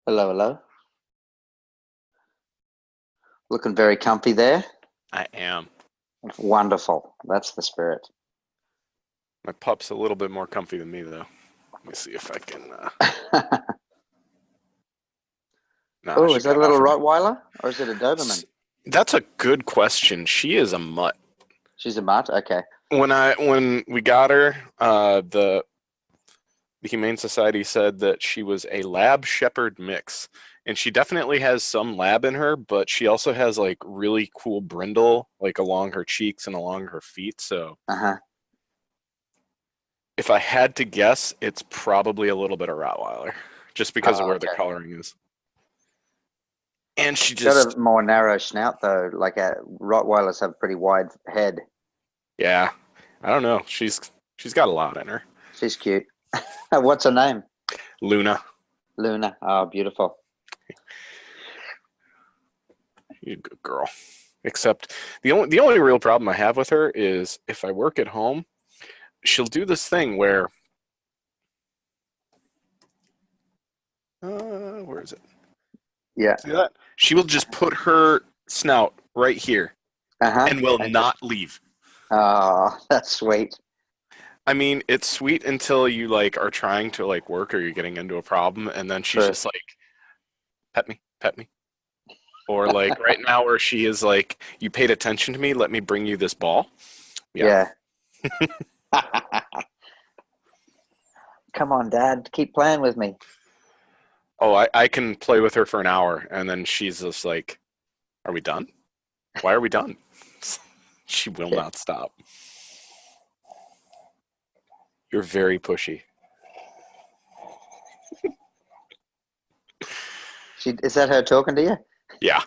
Hello, hello. Looking very comfy there. I am. Wonderful. That's the spirit. My pup's a little bit more comfy than me, though. Let me see if I can. Nah, Oh, she is that a got little off of me. Rottweiler or is it a Doberman? That's a good question. She is a mutt. She's a mutt. Okay. When we got her, the Humane Society said that she was a lab shepherd mix, and she definitely has some lab in her, but she also has like really cool brindle like along her cheeks and along her feet. So Uh-huh. if I had to guess, it's probably a little bit of Rottweiler, just because of Oh, where the okay. coloring is. And she Got a just, more narrow snout though. Like Rottweilers have a pretty wide head. yeah, I don't know. She's got a lot in her. She's cute. What's her name? Luna, Luna. Oh, beautiful. you good girl. Except the only real problem I have with her is if I work at home, she'll do this thing where where is it? Yeah. See that? She will just put her snout right here Uh-huh. and will And just, not leave. oh, that's sweet. I mean, it's sweet until you like are trying to like work or you're getting into a problem, and then she's True. just like, pet me. Or like right now where she is like, you paid attention to me, let me bring you this ball. Yeah. Yeah. Come on, Dad. Keep playing with me. Oh, I can play with her for an hour, and then she's just like, are we done? Why are we done? She will Yeah. not stop. You're very pushy. Is that her talking to you? Yeah.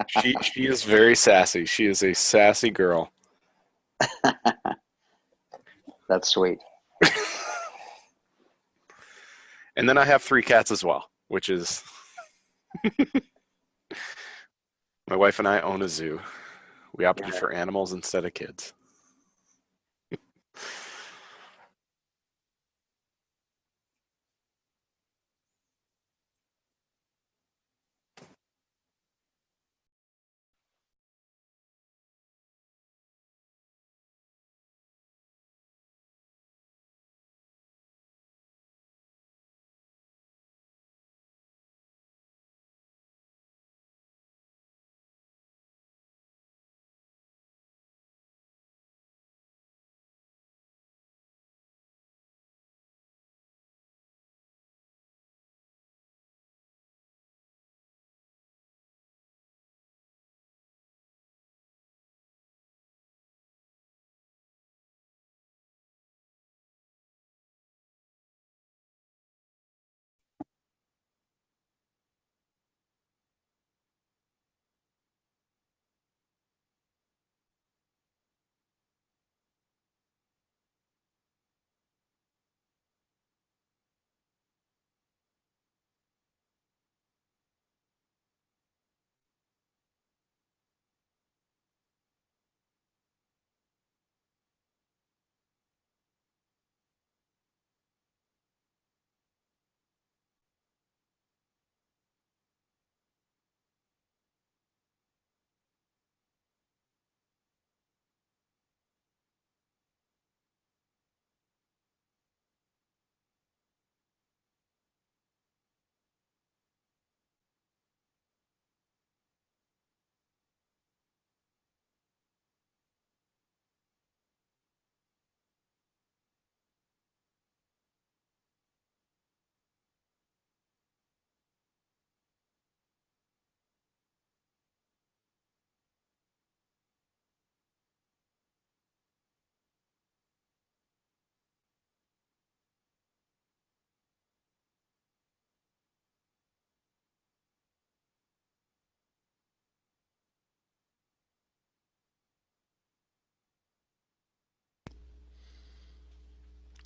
She is very sassy. She is a sassy girl. That's sweet. And then I have 3 cats as well, which is my wife and I own a zoo. We opted Yeah. for animals instead of kids.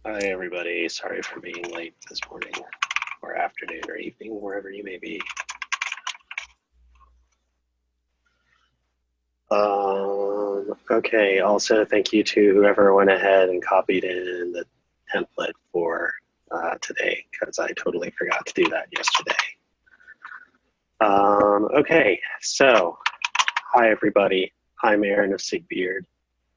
Hi, everybody. Sorry for being late this morning or afternoon or evening, wherever you may be. Okay, also thank you to whoever went ahead and copied in the template for today, because I totally forgot to do that yesterday. Okay, so hi everybody. I'm Aaron of Sigbeard.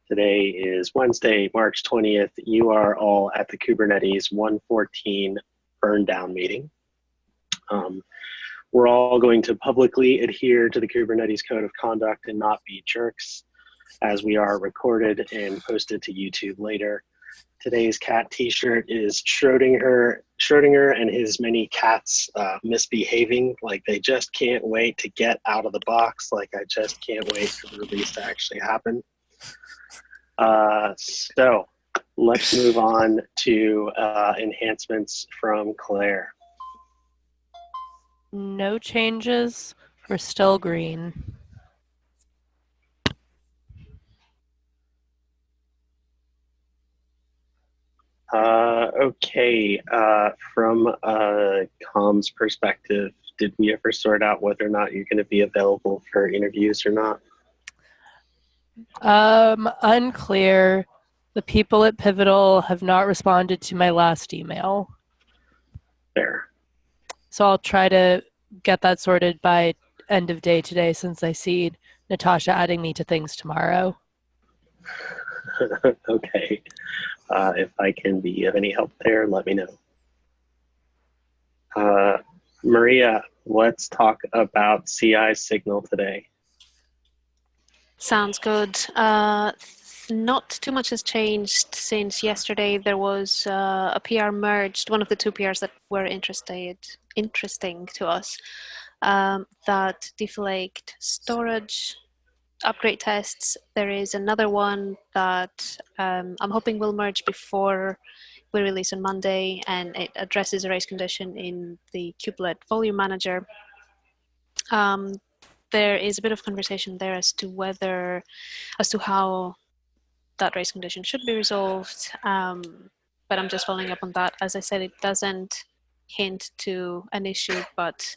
Today is Wednesday, March 20th. You are all at the Kubernetes 114 Burndown meeting. We're all going to publicly adhere to the Kubernetes Code of Conduct and not be jerks, as we are recorded and posted to YouTube later. Today's cat t-shirt is Schrodinger and his many cats misbehaving, like they just can't wait to get out of the box, like I just can't wait for the release to actually happen. So let's move on to enhancements from Claire. No changes. We're still green. Okay, from a comms perspective, did we ever sort out whether or not you're going to be available for interviews or not? Unclear. The people at Pivotal have not responded to my last email. There. So I'll try to get that sorted by end of day today, since I see Natasha adding me to things tomorrow. Okay. If I can be of any help there, let me know. Maria, let's talk about CI signal today. Sounds good. Not too much has changed since yesterday. There was a PR merged, one of the two PRs that were interesting to us, that deflaked storage upgrade tests. There is another one that I'm hoping will merge before we release on Monday, and it addresses a race condition in the kubelet volume manager. There is a bit of conversation there as to how that race condition should be resolved, but I'm just following up on that. As I said, it doesn't hint to an issue, but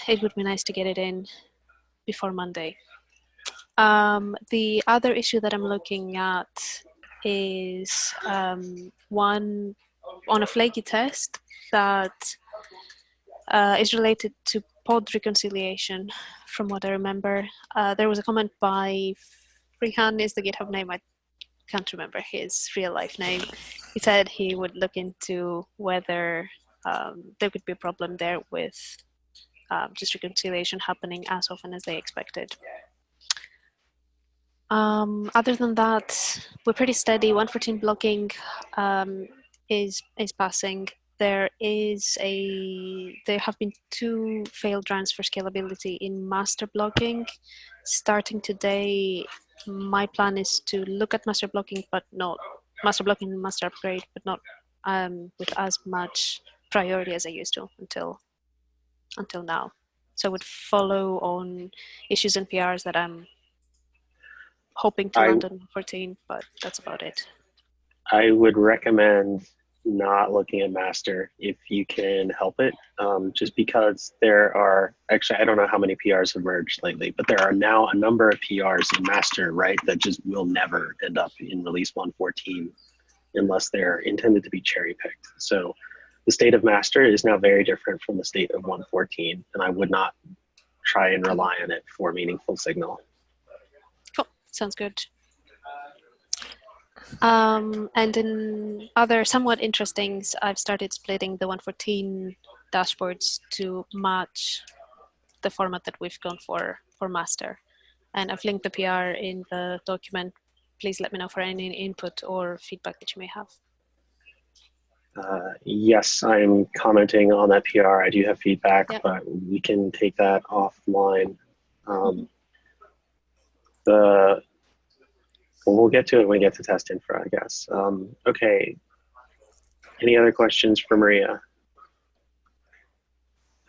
it would be nice to get it in before Monday. The other issue that I'm looking at is one on a flaky test that is related to pod reconciliation, from what I remember. There was a comment by Freehan is the GitHub name. I can't remember his real life name. He said he would look into whether there could be a problem there with just reconciliation happening as often as they expected. Other than that, we're pretty steady. 114 blocking is passing. There have been 2 failed runs for scalability in master blocking. Starting today, my plan is to look at master blocking, but not master blocking and master upgrade, but not with as much priority as I used to until now. So I would follow on issues and PRs that I'm hoping to land on 14, but that's about it. I would recommend not looking at master if you can help it, just because there are, actually, I don't know how many PRs have merged lately, but there are now a number of PRs in master, right, that just will never end up in release 114 unless they're intended to be cherry picked. So the state of master is now very different from the state of 114, and I would not try and rely on it for meaningful signal. Cool, sounds good. And in other somewhat interesting, I've started splitting the 114 dashboards to match the format that we've gone for master. And I've linked the PR in the document. Please let me know for any input or feedback that you may have. Yes, I'm commenting on that PR. I do have feedback, Yep. but we can take that offline. We'll get to it when we get to test info, I guess. Okay. Any other questions for Maria?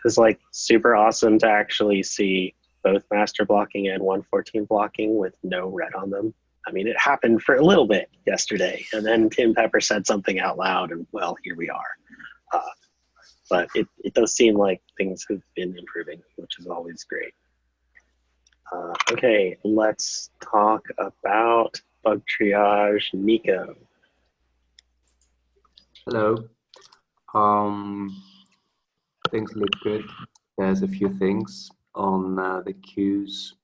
It's like super awesome to actually see both master blocking and 114 blocking with no red on them. I mean, it happened for a little bit yesterday, and then Tim Pepper said something out loud, and well, here we are. But it does seem like things have been improving, which is always great. Okay, let's talk about bug triage. Nico. Hello. Things look good. there's a few things on the queues.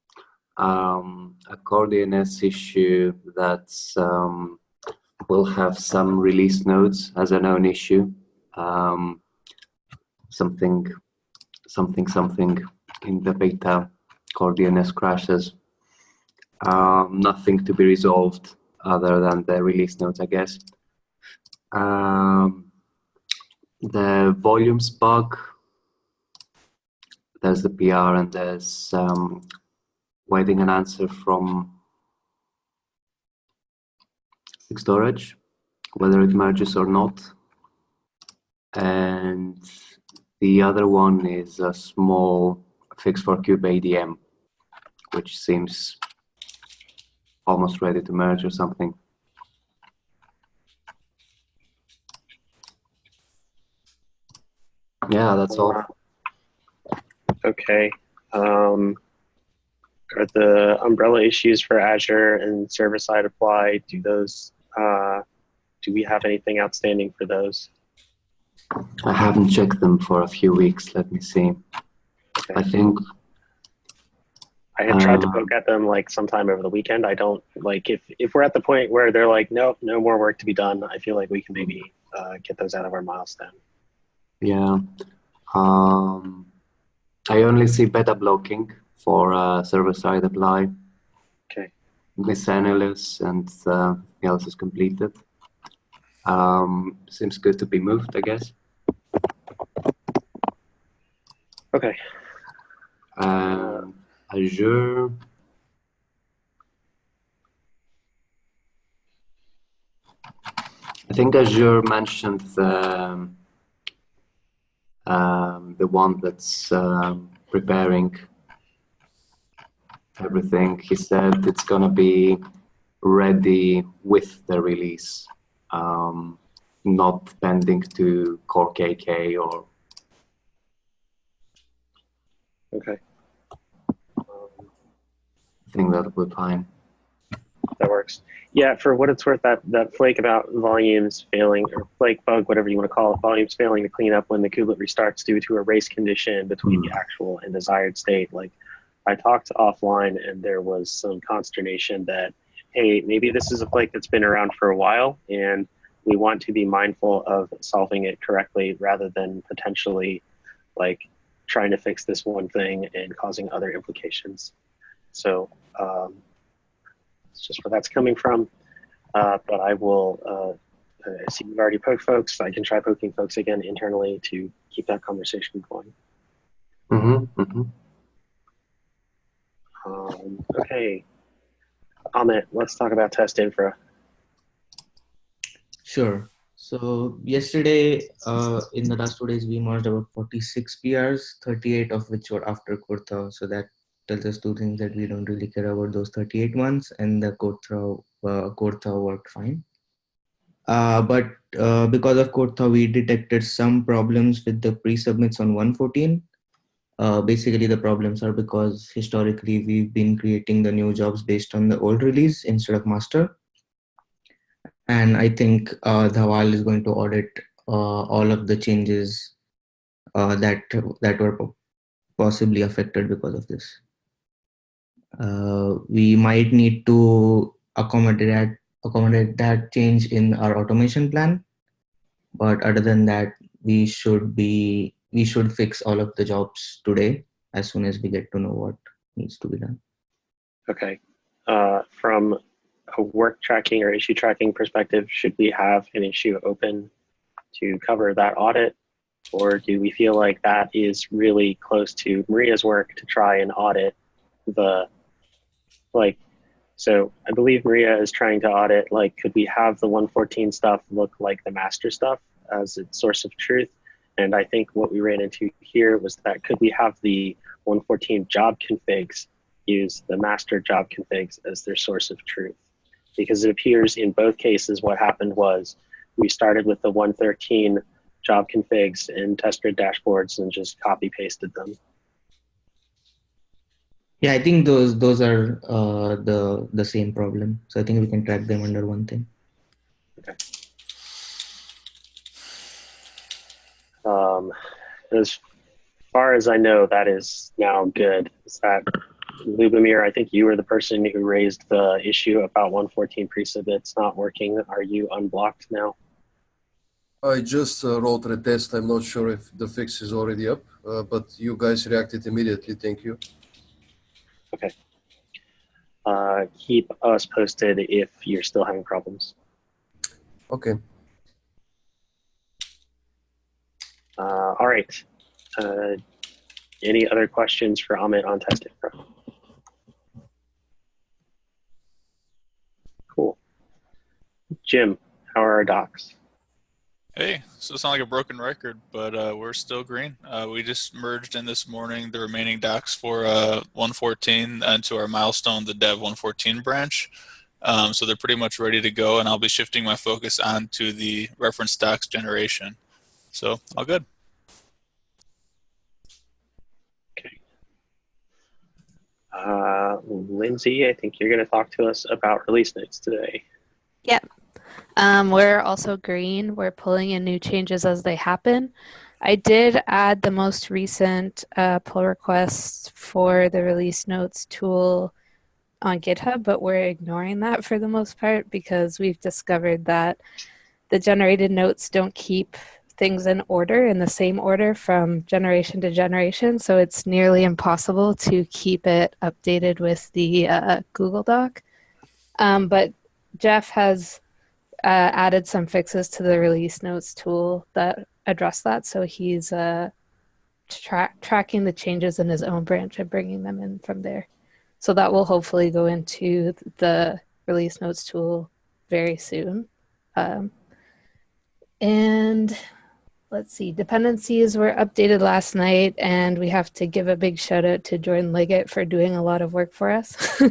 A core DNS issue that's will have some release nodes as a known issue. Something in the beta core DNS crashes. Nothing to be resolved other than the release nodes, I guess. The volumes bug, there's the PR and there's waiting an answer from storage, whether it merges or not. And the other one is a small fix for kubeadm, which seems almost ready to merge or something. Yeah, that's all. Okay. Are the umbrella issues for Azure and server-side apply? Do we have anything outstanding for those? I haven't checked them for a few weeks. Let me see. Okay. I think I had tried to poke at them like sometime over the weekend. I don't like if we're at the point where they're like, nope, no more work to be done. I feel like we can maybe get those out of our milestone. yeah. I only see beta blocking for server-side apply. Okay. Miscellaneous and else is completed. Seems good to be moved, I guess. Okay. Azure. I think Azure mentioned the one that's preparing everything. He said it's gonna be ready with the release, not pending to core KK or. Okay. I think that would be fine. That works. Yeah, for what it's worth, that flake about volumes failing, or flake bug, whatever you want to call it, volumes failing to clean up when the kubelet restarts due to a race condition between the actual and desired state. Like, I talked offline and there was some consternation that, hey, maybe this is a flake that's been around for a while and we want to be mindful of solving it correctly rather than potentially like trying to fix this one thing and causing other implications. So it's just where that's coming from. But I will, I see you've already poked folks. I can try poking folks again internally to keep that conversation going. Okay, Amit, let's talk about test infra. Sure. So yesterday, in the last 2 days, we merged about 46 PRs, 38 of which were after Kurtha. So that tells us two things: that we don't really care about those 38 ones, and the Kurtha worked fine. But because of Kurtha, we detected some problems with the pre-submits on 114. Basically, the problems are because historically we've been creating the new jobs based on the old release instead of master. And I think Dhawal is going to audit all of the changes that were possibly affected because of this. We might need to accommodate that change in our automation plan. But other than that, we should fix all of the jobs today as soon as we get to know what needs to be done. Okay. From a work tracking or issue tracking perspective, should we have an issue open to cover that audit? Or do we feel like that is really close to Maria's work to try and audit the, like, so I believe Maria is trying to audit, like, could we have the 114 stuff look like the master stuff as its source of truth? And I think what we ran into here was that could we have the 114 job configs use the master job configs as their source of truth? Because it appears in both cases what happened was we started with the 113 job configs in test grid dashboards and just copy pasted them. Yeah, I think those are the same problem. So I think we can track them under one thing. Okay. far as I know, that is now good. Is that Lubomir? I think you were the person who raised the issue about 114 precedents not working. Are you unblocked now? I just wrote a test. I'm not sure if the fix is already up, but you guys reacted immediately. Thank you. Okay. Keep us posted if you're still having problems. Okay. All right. Any other questions for Amit on test info? Cool. Jim, how are our docs? Hey, so it's not like a broken record, but we're still green. We just merged in this morning the remaining docs for 114 into our milestone, the dev 114 branch. So they're pretty much ready to go, and I'll be shifting my focus onto the reference docs generation. So all good. Okay. Lindsay, I think you're going to talk to us about release notes today. Yep. We're also green. We're pulling in new changes as they happen. I did add the most recent pull requests for the release notes tool on GitHub, but we're ignoring that for the most part because we've discovered that the generated notes don't keep things in order, in the same order from generation to generation. So it's nearly impossible to keep it updated with the Google Doc. But Jeff has added some fixes to the release notes tool that address that. So he's tracking the changes in his own branch and bringing them in from there. So that will hopefully go into the release notes tool very soon. And let's see, dependencies were updated last night, and we have to give a big shout out to Jordan Liggett for doing a lot of work for us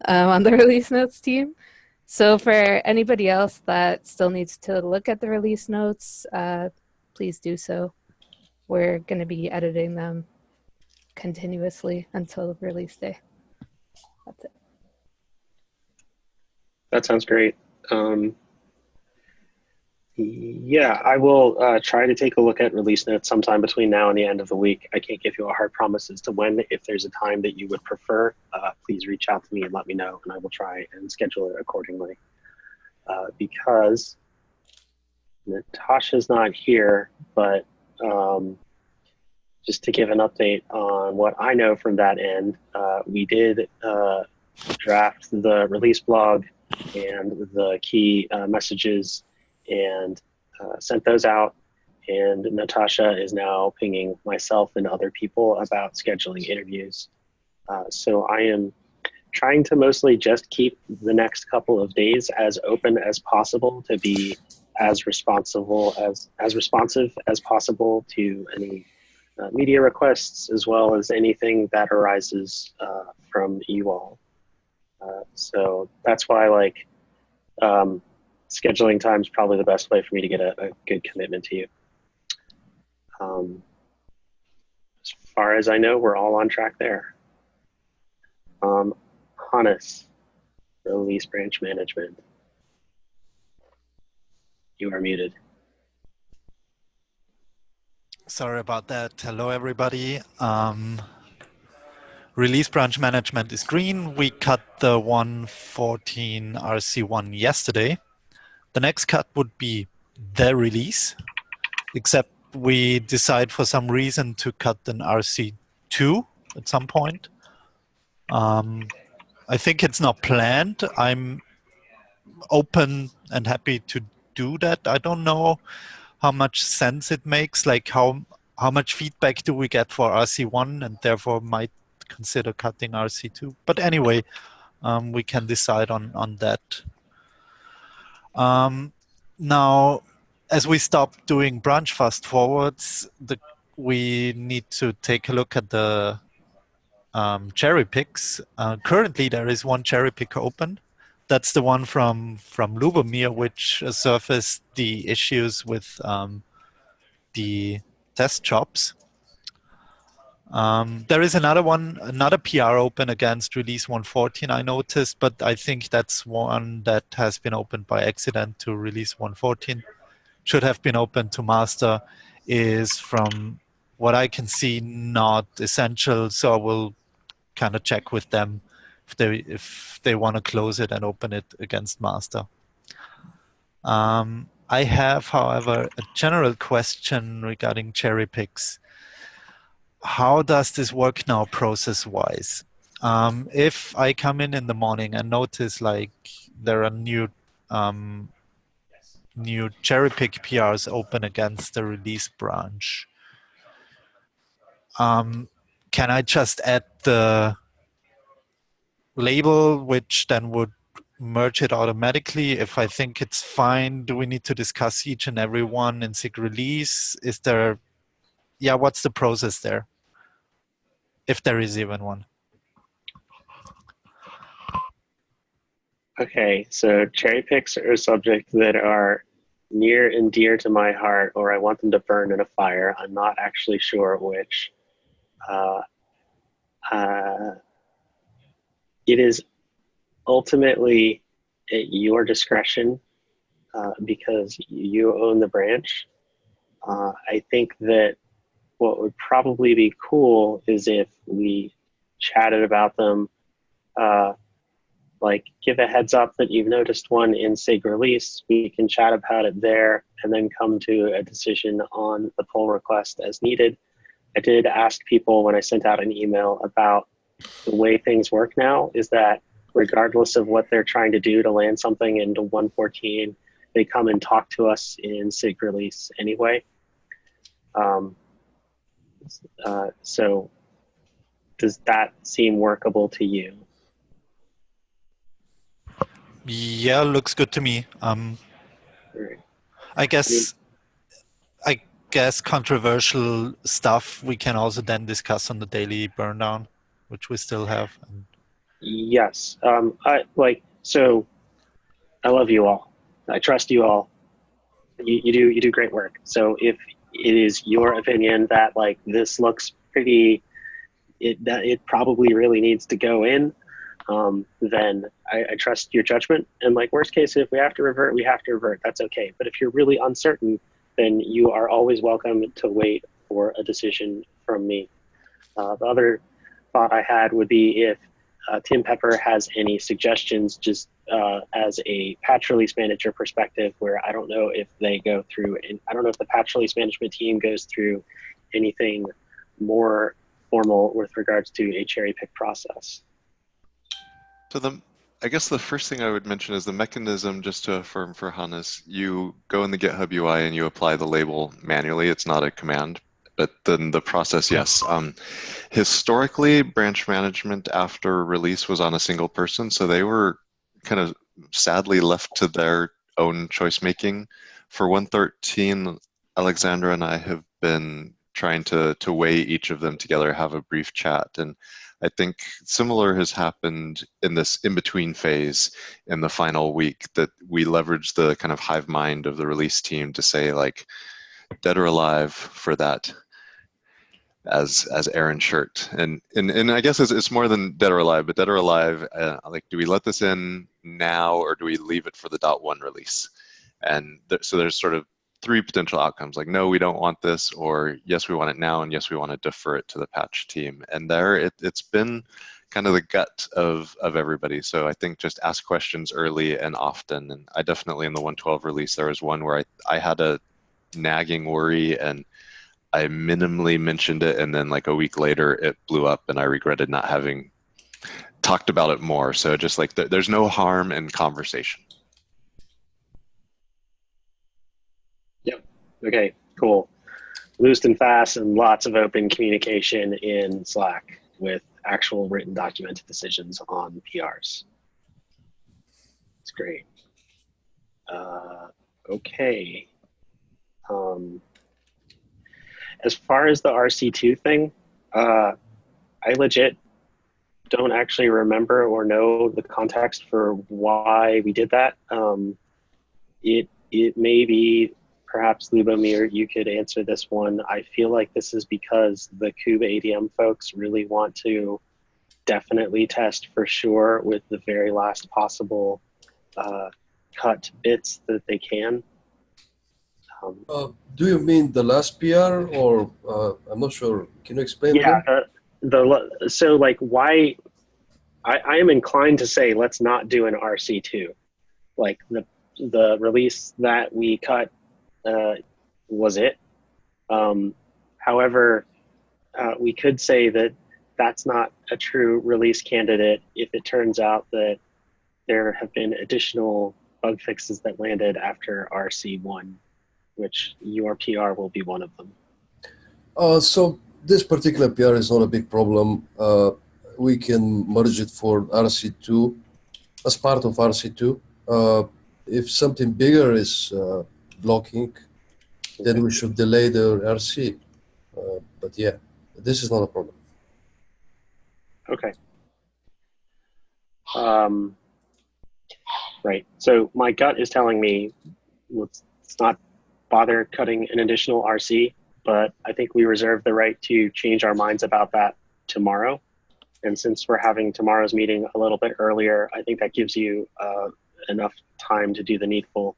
on the release notes team. So for anybody else that still needs to look at the release notes, please do so. We're going to be editing them continuously until release day. That's it. That sounds great. Yeah, I will try to take a look at release notes sometime between now and the end of the week. I can't give you a hard promise as to when. If there's a time that you would prefer, please reach out to me and let me know, and I will try and schedule it accordingly. Because Natasha's not here, but just to give an update on what I know from that end, we did draft the release blog and the key messages and sent those out. And Natasha is now pinging myself and other people about scheduling interviews. So I am trying to mostly just keep the next couple of days as open as possible to be as responsive as possible to any media requests, as well as anything that arises from you all. So that's why scheduling time is probably the best way for me to get a good commitment to you. As far as I know, we're all on track there. Hannes, release branch management. You are muted. Sorry about that. Hello, everybody. Release branch management is green. We cut the 114 RC1 yesterday. The next cut would be the release, except we decide for some reason to cut an RC2 at some point. I think it's not planned. I'm open and happy to do that. I don't know how much sense it makes, like how much feedback do we get for RC1, and therefore might consider cutting RC2. But anyway, we can decide on that. Now, as we stop doing branch fast forwards, we need to take a look at the cherry picks. Currently, there is one cherry pick open. That's the one from Lubomir, which surfaced the issues with the test jobs. There is another PR open against release 114, I noticed, but I think that's one that has been opened by accident to release 114. Should have been open to master, is from what I can see, not essential. So I will kind of check with them if they want to close it and open it against master. I have, however, a general question regarding cherry picks. How does this work now process-wise? If I come in the morning and notice like there are new cherry pick PRs open against the release branch, can I just add the label, which then would merge it automatically? If I think it's fine, do we need to discuss each and every one in sig-release? Is there, yeah, what's the process there? If there is even one. Okay, so cherry picks are a subject that are near and dear to my heart, or I want them to burn in a fire. I'm not actually sure which. It is ultimately at your discretion because you own the branch. I think that what would probably be cool is if we chatted about them, like give a heads up that you've noticed one in sig-release. We can chat about it there and then come to a decision on the pull request as needed. I did ask people when I sent out an email about the way things work now is that regardless of what they're trying to do to land something into 114, they come and talk to us in sig-release anyway. So does that seem workable to you? Yeah, looks good to me. Right. I guess controversial stuff we can also then discuss on the daily burndown, which we still have. Yes. So I love you all. I trust you all. You do great work. So if it is your opinion that like this looks pretty, that it probably really needs to go in, then I trust your judgment. And like worst case, if we have to revert, we have to revert. That's okay. But if you're really uncertain, then you are always welcome to wait for a decision from me. The other thought I had would be if Tim Pepper has any suggestions, just as a patch release manager perspective, where I don't know if they go through, and I don't know if the patch release management team goes through anything more formal with regards to a cherry pick process. So I guess the first thing I would mention is the mechanism, just to affirm for Hannes, you go in the GitHub UI and you apply the label manually. It's not a command, but then the process, yes. Historically, branch management after release was on a single person, so they were kind of sadly left to their own choice making. For 113, Alexandra and I have been trying to weigh each of them together, have a brief chat, and I think similar has happened in this in-between phase in the final week, that we leverage the kind of hive mind of the release team to say like, dead or alive for that as Aaron Shirt. And I guess it's more than dead or alive, but dead or alive, like, do we let this in now or do we leave it for the .1 release? And so there's sort of three potential outcomes, like, no, we don't want this, or yes, we want it now, and yes, we want to defer it to the patch team. And there, it's been kind of the gut of everybody. So I think just ask questions early and often. And I definitely, in the 112 release, there was one where I had a nagging worry and I minimally mentioned it, and then like a week later it blew up and I regretted not having talked about it more. So just like there's no harm in conversation. Yep. Okay, cool. Loose and fast and lots of open communication in Slack with actual written documented decisions on PRs. It's great. Okay. As far as the RC2 thing, I legit don't actually remember or know the context for why we did that. It may be, perhaps Lubomir, you could answer this one. I feel like this is because the kubeADM folks really want to definitely test for sure with the very last possible cut bits that they can. Do you mean the last PR, or I'm not sure? Can you explain again? So like why I am inclined to say let's not do an RC2. Like the release that we cut was it. However, we could say that that's not a true release candidate if it turns out that there have been additional bug fixes that landed after RC1, which your PR will be one of them. So this particular PR is not a big problem. We can merge it for RC2 as part of RC2. If something bigger is blocking, then we should delay the RC. But yeah, this is not a problem. Okay. Right. So my gut is telling me let's not bother cutting an additional RC, but I think we reserve the right to change our minds about that tomorrow. And since we're having tomorrow's meeting a little bit earlier, I think that gives you enough time to do the needful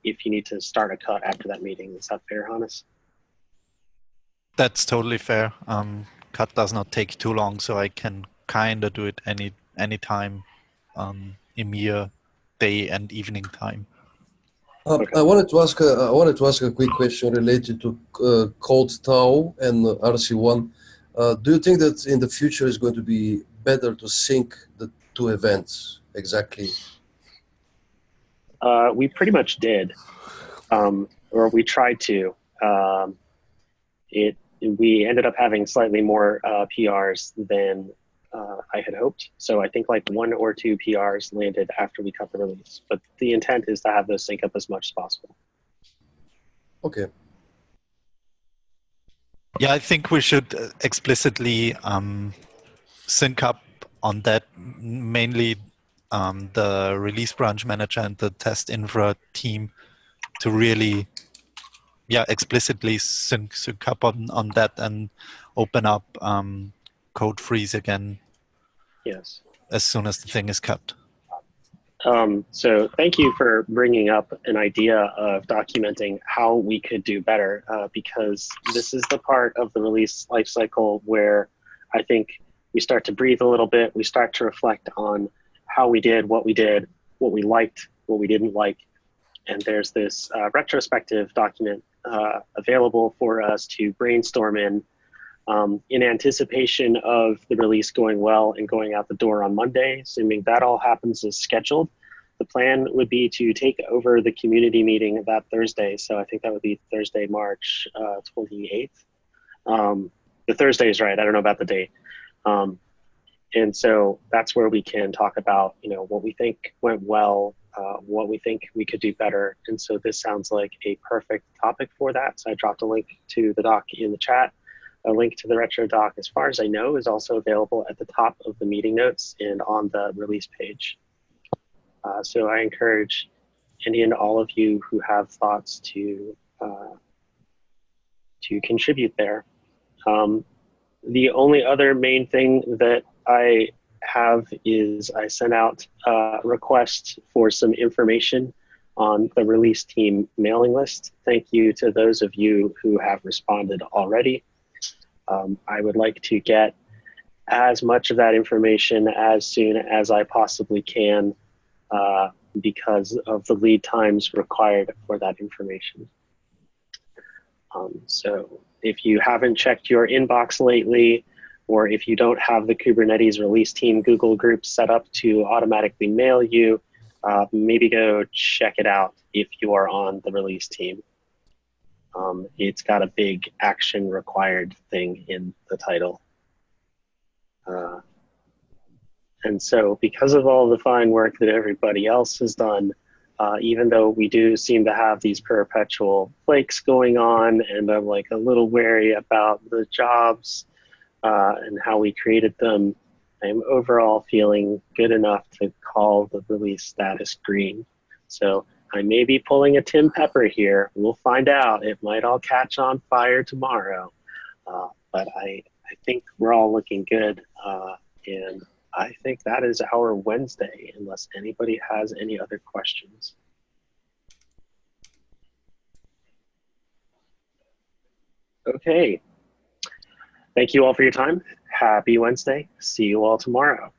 if you need to start a cut after that meeting. Is that fair, Hannes? That's totally fair. Cut does not take too long, so I can kind of do it any time, EMEA day and evening time. I wanted to ask a quick question related to code tau and RC1. Do you think that in the future it's going to be better to sync the two events exactly? We pretty much did, or we tried to. We ended up having slightly more PRs than I had hoped. So I think like 1 or 2 PRs landed after we cut the release. But the intent is to have those sync up as much as possible. Okay. Yeah, I think we should explicitly sync up on that, mainly the release branch manager and the test infra team to really explicitly sync up on that and open up code freeze again. Yes. As soon as the thing is cut. So thank you for bringing up an idea of documenting how we could do better, because this is the part of the release lifecycle where I think we start to breathe a little bit. We start to reflect on how we did, what we liked, what we didn't like. And there's this retrospective document available for us to brainstorm in anticipation of the release going well and going out the door on Monday. Assuming that all happens as scheduled, the plan would be to take over the community meeting that Thursday. So I think that would be Thursday, March 28th. The Thursday is right. I don't know about the date. And so that's where we can talk about, what we think went well, what we think we could do better. And so this sounds like a perfect topic for that. So I dropped a link to the doc in the chat. A link to the retro doc, as far as I know, is also available at the top of the meeting notes and on the release page. So I encourage any and all of you who have thoughts to contribute there. The only other main thing that I have is I sent out a request for some information on the release team mailing list. Thank you to those of you who have responded already. I would like to get as much of that information as soon as I possibly can because of the lead times required for that information. So if you haven't checked your inbox lately, or if you don't have the Kubernetes release team Google group set up to automatically mail you, maybe go check it out if you are on the release team. It's got a big action required thing in the title. And so because of all the fine work that everybody else has done, even though we do seem to have these perpetual flakes going on, and I'm like a little wary about the jobs and how we created them, I'm overall feeling good enough to call the release status green. So I may be pulling a Tim Pepper here. We'll find out. It might all catch on fire tomorrow. But I think we're all looking good. And I think that is our Wednesday, unless anybody has any other questions. Okay. Thank you all for your time. Happy Wednesday. See you all tomorrow.